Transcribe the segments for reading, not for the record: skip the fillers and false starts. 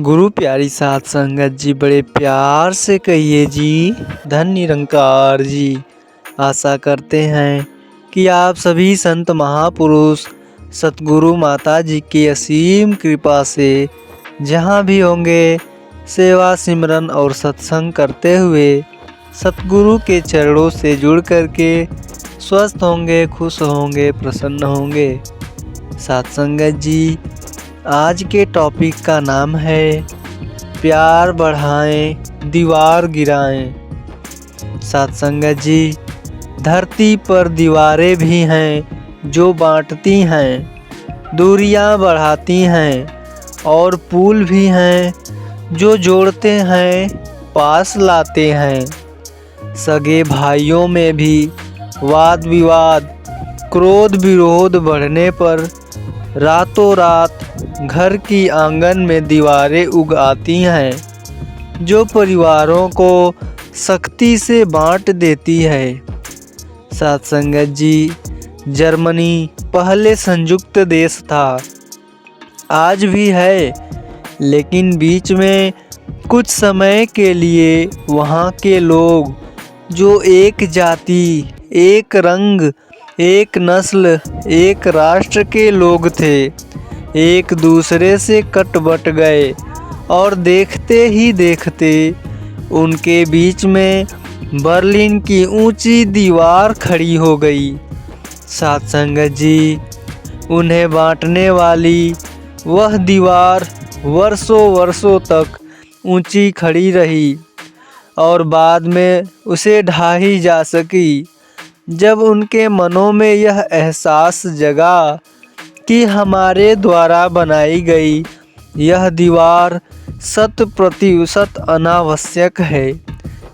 गुरु प्यारी साध संगत जी, बड़े प्यार से कहिए जी, धन निरंकार जी। आशा करते हैं कि आप सभी संत महापुरुष सतगुरु माता जी की असीम कृपा से जहाँ भी होंगे सेवा सिमरन और सत्संग करते हुए सतगुरु के चरणों से जुड़ करके स्वस्थ होंगे, खुश होंगे, प्रसन्न होंगे। साध संगत जी, आज के टॉपिक का नाम है प्यार बढ़ाएं दीवार गिराएं। साध संगत जी, धरती पर दीवारें भी हैं जो बांटती हैं, दूरियां बढ़ाती हैं, और पुल भी हैं जो जोड़ते हैं, पास लाते हैं। सगे भाइयों में भी वाद विवाद, क्रोध विरोध बढ़ने पर रातों रात घर की आंगन में दीवारें उग आती हैं जो परिवारों को सख्ती से बांट देती है। साथ संगत जी, जर्मनी पहले संयुक्त देश था, आज भी है, लेकिन बीच में कुछ समय के लिए वहाँ के लोग जो एक जाति, एक रंग, एक नस्ल, एक राष्ट्र के लोग थे, एक दूसरे से कट बट गए और देखते ही देखते उनके बीच में बर्लिन की ऊंची दीवार खड़ी हो गई। साथ संगत जी, उन्हें बांटने वाली वह दीवार वर्षों वर्षों तक ऊंची खड़ी रही और बाद में उसे ढाही जा सकी जब उनके मनों में यह एहसास जगा कि हमारे द्वारा बनाई गई यह दीवार 100% अनावश्यक है।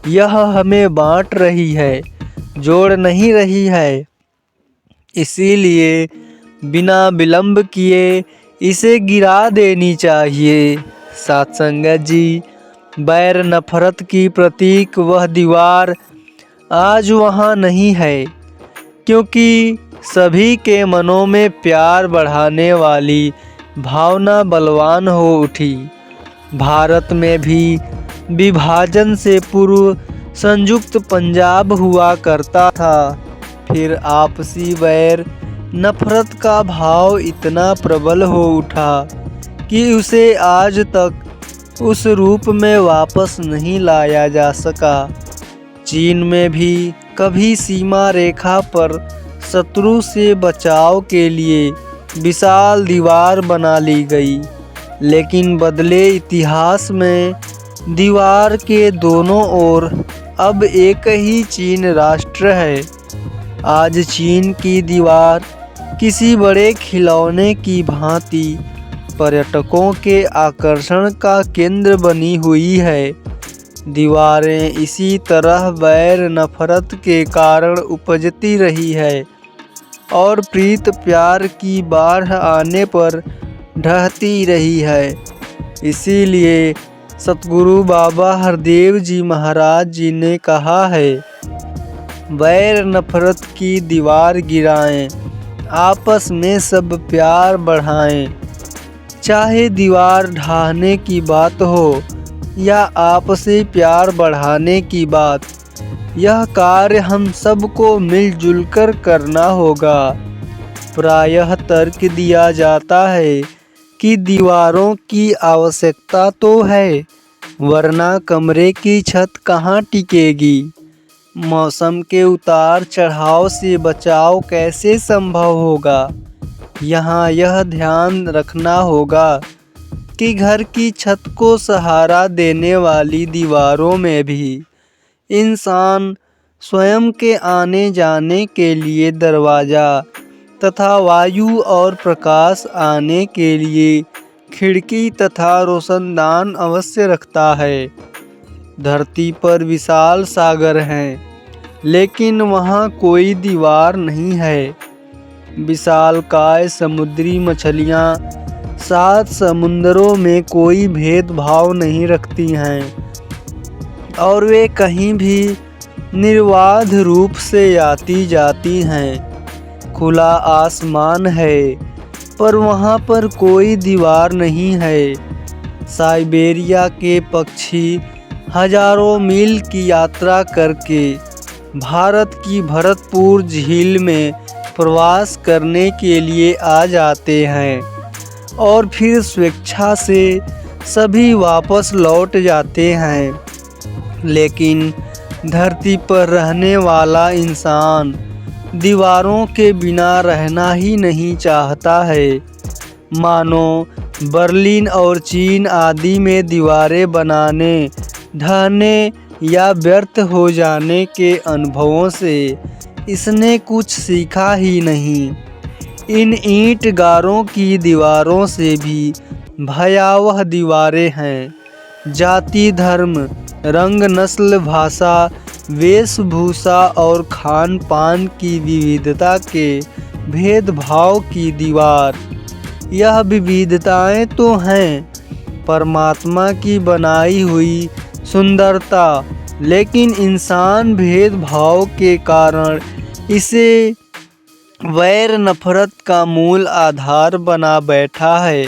यह हमें बांट रही है, जोड़ नहीं रही है। इसीलिए बिना विलंब किए इसे गिरा देनी चाहिए। साथ संगत जी, बैर नफरत की प्रतीक वह दीवार आज वहाँ नहीं है, क्योंकि सभी के मनों में प्यार बढ़ाने वाली भावना बलवान हो उठी। भारत में भी विभाजन से पूर्व संयुक्त पंजाब हुआ करता था, फिर आपसी बैर नफरत का भाव इतना प्रबल हो उठा कि उसे आज तक उस रूप में वापस नहीं लाया जा सका। चीन में भी कभी सीमा रेखा पर शत्रु से बचाव के लिए विशाल दीवार बना ली गई, लेकिन बदले इतिहास में दीवार के दोनों ओर अब एक ही चीन राष्ट्र है। आज चीन की दीवार किसी बड़े खिलौने की भांति पर्यटकों के आकर्षण का केंद्र बनी हुई है। दीवारें इसी तरह बैर नफरत के कारण उपजती रही है और प्रीत प्यार की बाढ़ आने पर ढहती रही है। इसीलिए सतगुरु बाबा हरदेव जी महाराज जी ने कहा है, बैर नफरत की दीवार गिराएं, आपस में सब प्यार बढ़ाएं। चाहे दीवार ढाने की बात हो या आपसे प्यार बढ़ाने की बात, यह कार्य हम सबको मिलजुल कर करना होगा। प्रायः तर्क दिया जाता है कि दीवारों की आवश्यकता तो है, वरना कमरे की छत कहाँ टिकेगी। मौसम के उतार चढ़ाव से बचाव कैसे संभव होगा। यहाँ यह ध्यान रखना होगा कि घर की छत को सहारा देने वाली दीवारों में भी इंसान स्वयं के आने जाने के लिए दरवाज़ा तथा वायु और प्रकाश आने के लिए खिड़की तथा रोशनदान अवश्य रखता है। धरती पर विशाल सागर हैं, लेकिन वहाँ कोई दीवार नहीं है। विशालकाय समुद्री मछलियाँ 7 समुंदरों में कोई भेदभाव नहीं रखती हैं और वे कहीं भी निर्बाध रूप से आती जाती हैं। खुला आसमान है, पर वहाँ पर कोई दीवार नहीं है। साइबेरिया के पक्षी हजारों मील की यात्रा करके भारत की भरतपुर झील में प्रवास करने के लिए आ जाते हैं और फिर स्वेच्छा से सभी वापस लौट जाते हैं। लेकिन धरती पर रहने वाला इंसान दीवारों के बिना रहना ही नहीं चाहता है। मानो बर्लिन और चीन आदि में दीवारें बनाने, ढहने या व्यर्थ हो जाने के अनुभवों से इसने कुछ सीखा ही नहीं। इन ईंट गारों की दीवारों से भी भयावह दीवारें हैं। जाति, धर्म, रंग, नस्ल, भाषा, वेशभूषा और खान पान की विविधता के भेदभाव की दीवार। यह विविधताएं तो हैं परमात्मा की बनाई हुई सुंदरता, लेकिन इंसान भेदभाव के कारण इसे वैर नफरत का मूल आधार बना बैठा है।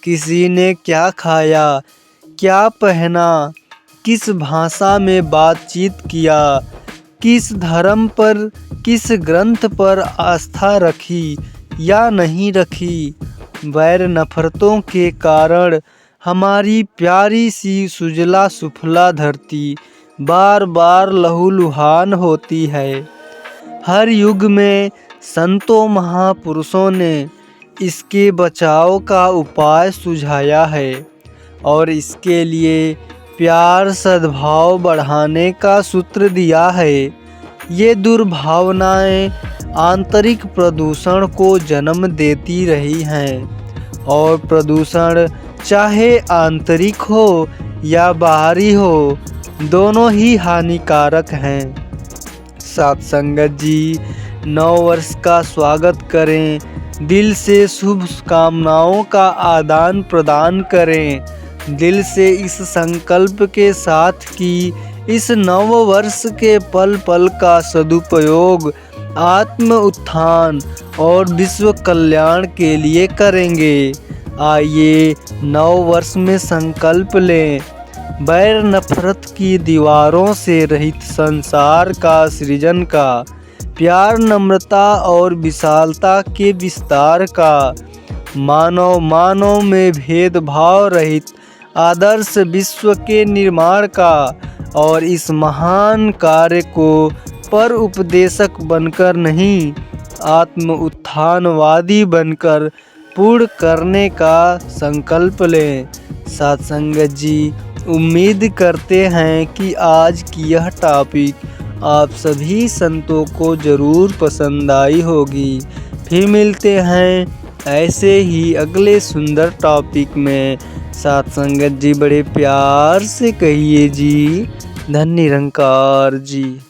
किसी ने क्या खाया, क्या पहना, किस भाषा में बातचीत किया, किस धर्म पर, किस ग्रंथ पर आस्था रखी या नहीं रखी, वैर नफरतों के कारण हमारी प्यारी सी सुजला सुफला धरती बार बार लहूलुहान होती है। हर युग में संतों महापुरुषों ने इसके बचाव का उपाय सुझाया है और इसके लिए प्यार सद्भाव बढ़ाने का सूत्र दिया है। ये दुर्भावनाएं आंतरिक प्रदूषण को जन्म देती रही हैं और प्रदूषण चाहे आंतरिक हो या बाहरी हो, दोनों ही हानिकारक हैं। साथ संगत जी, नव वर्ष का स्वागत करें, दिल से शुभ कामनाओं का आदान प्रदान करें, दिल से इस संकल्प के साथ कि इस नव वर्ष के पल पल का सदुपयोग आत्म उत्थान और विश्व कल्याण के लिए करेंगे। आइए नव वर्ष में संकल्प लें, बैर नफरत की दीवारों से रहित संसार का सृजन का, प्यार, नम्रता और विशालता के विस्तार का, मानव में भेदभाव रहित आदर्श विश्व के निर्माण का और इस महान कार्य को पर उपदेशक बनकर नहीं, आत्म उत्थानवादी बनकर पूर्ण करने का संकल्प लें। साथ संगत जी, उम्मीद करते हैं कि आज की यह टॉपिक आप सभी संतों को ज़रूर पसंद आई होगी। फिर मिलते हैं ऐसे ही अगले सुंदर टॉपिक में। साथ संगत जी, बड़े प्यार से कहिए जी, धन्य निरंकार जी।